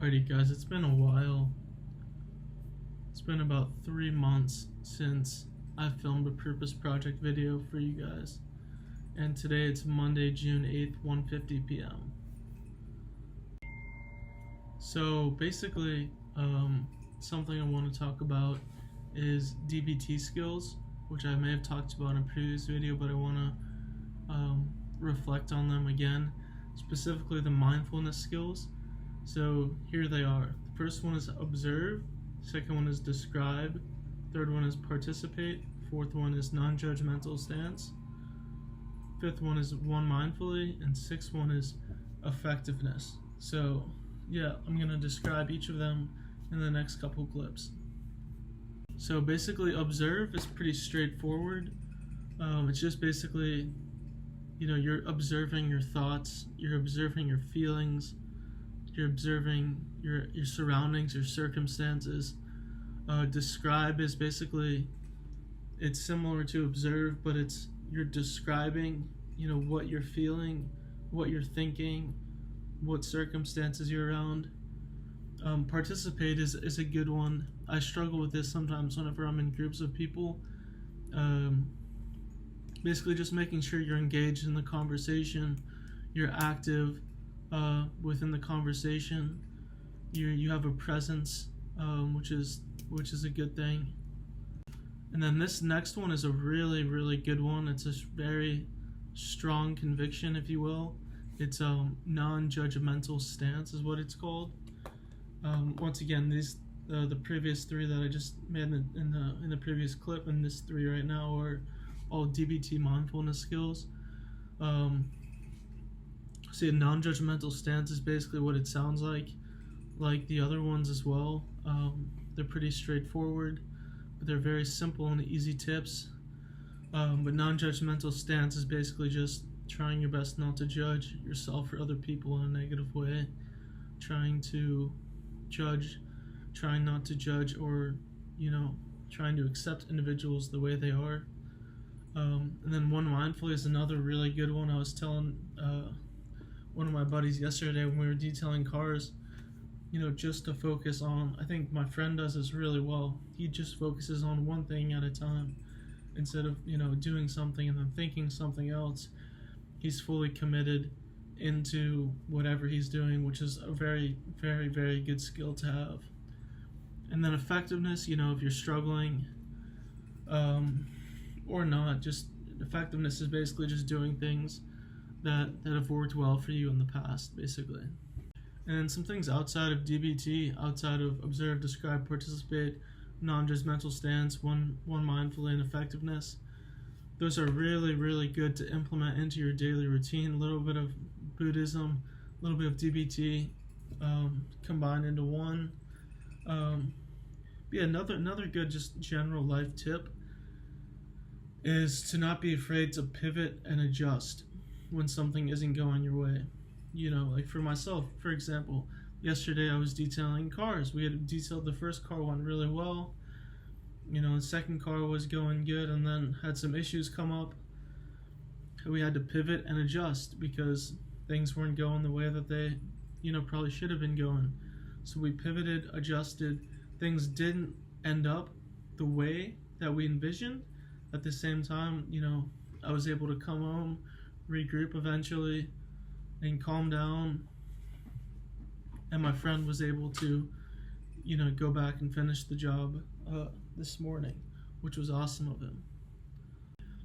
Alrighty guys, it's been a while. It's been about 3 months since I filmed a purpose project video for you guys. And today it's Monday, June 8th, 1:50 p.m. So basically, something I want to talk about is DBT skills, which I may have talked about in a previous video, but I want to reflect on them again, specifically the mindfulness skills. So here they are. The first one is observe, second one is describe, third one is participate, fourth one is non-judgmental stance, fifth one is one mindfully, and sixth one is effectiveness. So yeah, I'm going to describe each of them in the next couple clips. So basically observe is pretty straightforward. It's just basically, you're observing your thoughts, you're observing your feelings, you're observing your surroundings, your circumstances. Describe is basically, it's similar to observe, but you're describing, what you're feeling, what you're thinking, what circumstances you're around. Participate is a good one. I struggle with this sometimes whenever I'm in groups of people. Basically just making sure you're engaged in the conversation, you're active within the conversation, you have a presence, which is a good thing. And then this next one is a really, really good one. It's a very strong conviction, if you will. It's non-judgmental stance is what it's called. Once again, these the previous three that I just made in the previous clip, and this three right now are all DBT mindfulness skills. See, a non-judgmental stance is basically what it sounds like the other ones as well. They're pretty straightforward, but they're very simple and easy tips. But non-judgmental stance is basically just trying your best not to judge yourself or other people in a negative way, trying not to judge, or trying to accept individuals the way they are. And then one mindfully is another really good one. I was telling one of my buddies yesterday when we were detailing cars, just to focus on, I think my friend does this really well. He just focuses on one thing at a time instead of doing something and then thinking something else. He's fully committed into whatever he's doing, which is a very, very, very good skill to have. And then effectiveness, if you're struggling or not, just effectiveness is basically just doing things that have worked well for you in the past, basically. And then some things outside of DBT, outside of observe, describe, participate, non-judgmental stance, one mindfully, and effectiveness. Those are really, really good to implement into your daily routine. A little bit of Buddhism, a little bit of DBT combined into one. Yeah, another good just general life tip is to not be afraid to pivot and adjust when something isn't going your way. Like for myself, for example, yesterday I was detailing cars. We had detailed the first car, went really well. The second car was going good, and then had some issues come up. We had to pivot and adjust because things weren't going the way that they, probably should have been going. So we pivoted, adjusted. Things didn't end up the way that we envisioned. At the same time, I was able to come home, regroup eventually, and calm down. And my friend was able to, go back and finish the job this morning, which was awesome of him.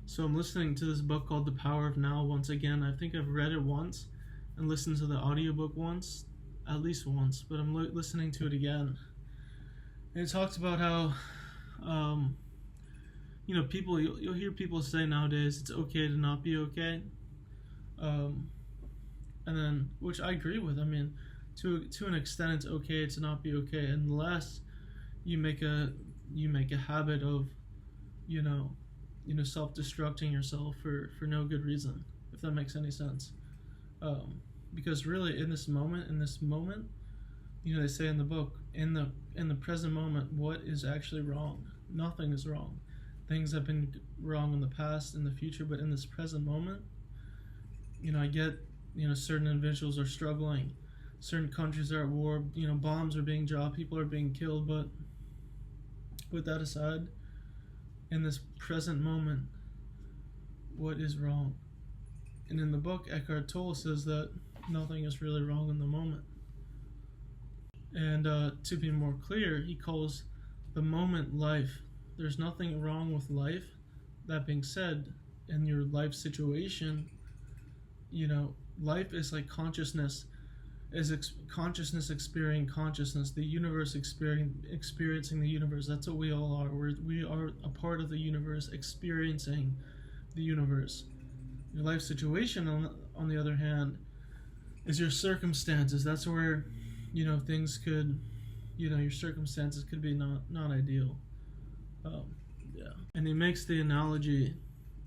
So I'm listening to this book called The Power of Now once again. I think I've read it once and listened to the audiobook once, at least once, but I'm listening to it again. And it talks about how, people, you'll hear people say nowadays, it's okay to not be okay. And then, which I agree with. I mean, to an extent, it's okay to not be okay, unless you make a habit of, self-destructing yourself for no good reason, if that makes any sense. Because really, in this moment, they say in the book, in the present moment, what is actually wrong? Nothing is wrong. Things have been wrong in the past, in the future, but in this present moment, I get, certain individuals are struggling. certain countries are at war, bombs are being dropped, people are being killed, but put that aside, in this present moment, what is wrong? And in the book, Eckhart Tolle says that nothing is really wrong in the moment. And to be more clear, he calls the moment life. There's nothing wrong with life. That being said, in your life situation, life is like consciousness, consciousness experiencing consciousness, the universe experiencing the universe. That's what we all are. We are a part of the universe, experiencing the universe. Your life situation, on the other hand, is your circumstances. That's where, things could, your circumstances could be not ideal. Yeah. And he makes the analogy,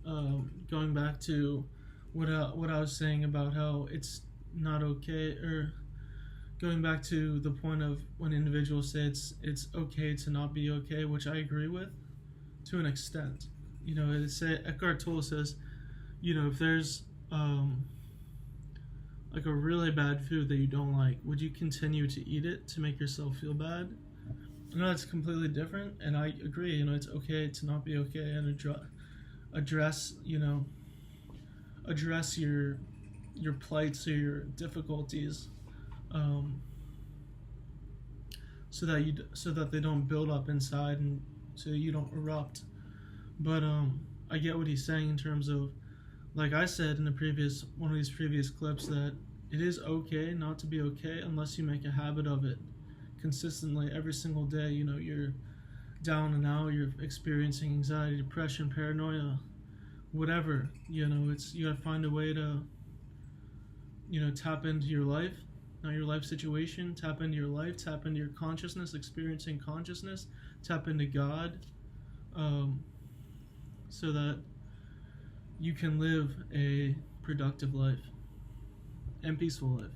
going back to what I was saying about how it's not okay, or going back to the point of when individuals say it's okay to not be okay, which I agree with to an extent. Eckhart Tolle says, if there's like a really bad food that you don't like, would you continue to eat it to make yourself feel bad? I know that's completely different, and I agree. It's okay to not be okay, and address your plights or your difficulties, so that they don't build up inside, and so you don't erupt. But I get what he's saying in terms of, like I said in one of these previous clips, that it is okay not to be okay unless you make a habit of it consistently every single day. You're down and out, you're experiencing anxiety, depression, paranoia, whatever. You gotta find a way to tap into your life, not your life situation, tap into your life, tap into your consciousness, experiencing consciousness, tap into God, so that you can live a productive life and peaceful life.